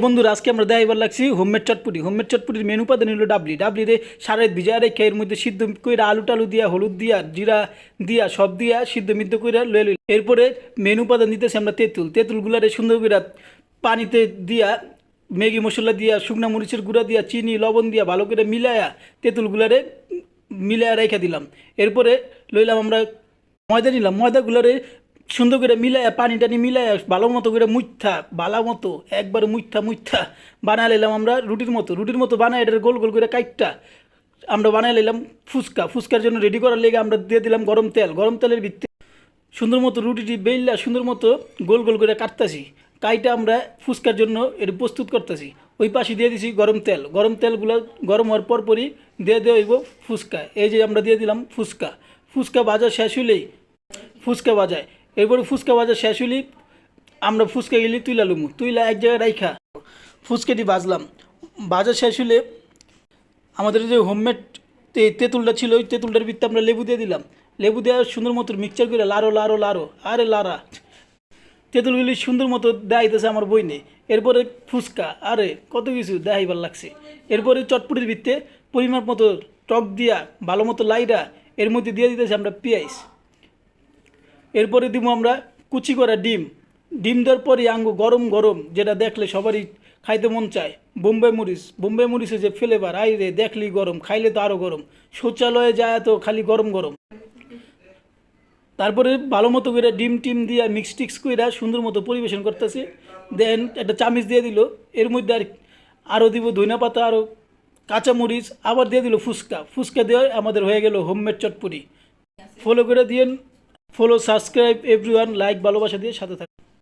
বন্ধুরা আজকে আমরা দেখাইবার লাগছি হোমমেড চটপটির মেনু উপাদান হলো ডাবলি রে সারা ভিজা রেখে এর মধ্যে সিদ্ধ কইরা আলু টালু দিয়া হলুদ দিয়া জিরা দিয়া সব দিয়া সিদ্ধ মিদ্ধ কইরা লয়ে লইল। এরপরে মেনু উপাদান দিতেছি আমরা তেঁতুলগুলারে সুন্দর করে পানিতে দিয়া ম্যাগি মশলা দিয়া শুকনা মরিচের গুঁড়া দিয়া চিনি লবণ দিয়া ভালো করে মিলায়া তেঁতুলগুলারে মিলায়া রেখে দিলাম। এরপরে লইলাম আমরা ময়দা ময়দাগুলারে সুন্দর করে মিলাইয়া পানি টানি মিলাইয়া ভালো মতো করে ভালো মতো একবার মুইথা বানাই লাইলাম আমরা রুটির মতো বানাই এটার গোল গোল করে কাইটটা আমরা বানাই লাইলাম ফুচকার জন্য রেডি করার লেগে আমরা দিয়ে দিলাম গরম তেলের ভিত্তি সুন্দর মতো রুটিটি বেললা সুন্দর মতো গোল গোল করে কাটতেছি কাইটা আমরা ফুচকার জন্য এটা প্রস্তুত করতেছি। ওই পাশে দিয়ে দিছি গরম তেলগুলো গরম হওয়ার পরই দিয়ে হইব ফুচকা। এই যে আমরা দিয়ে দিলাম ফুচকা ভাজা শেষ হলেই ফুচকা ভাজায় এরপরে ফুচকা ভাজা শেষ হলি আমরা ফুচকা গেলি তুইলা এক জায়গায় রাইখা ফুচকাটি ভাজা শেষ হলে আমাদের যে হোমমেড তেঁতুলটা ছিল ওই তেঁতুলটার ভিতরে আমরা লেবু দিয়ে দিলাম। লেবু দেওয়ার সুন্দর মতো মিক্সচার করে লাড়ো আরে লাড়া তেঁতুলগুলি সুন্দর মতো দেখাইতেছে আমার বই নেই। এরপরে ফুচকা আরে কত কিছু দেখাইবার লাগছে। এরপরে চটপটির ভিতরে পরিমাণ মতো টক দিয়া ভালো মতো লাইরা এর মধ্যে দিয়ে দিতেছি আমরা পেঁয়াজ। এরপরে দিব আমরা কুচি করা ডিম দেওয়ার পরে আঙ্গু গরম যেটা দেখলে সবারই খাইতে মন চায় বোম্বে মরিচের যে ফ্লেভার আই রে দেখলি গরম খাইলে তো আরও গরম শৌচালয়ে যায় তো খালি গরম তারপরে ভালো মতো করে ডিম দিয়া মিক্স করে সুন্দর মতো পরিবেশন করতেছে। দেন একটা চামিচ দিয়ে দিল এর মধ্যে আরও দিব ধনিয়া পাতা আরও কাঁচামরিচ আবার দিয়ে দিল ফুচকা দেওয়া আমাদের হয়ে গেল হোমমেড চটপটি। ফলো করে দিয়েন, সাবস্ক্রাইব এভরিওয়ান, লাইক ভালোবাসা দিয়ে সাথে থাকুন।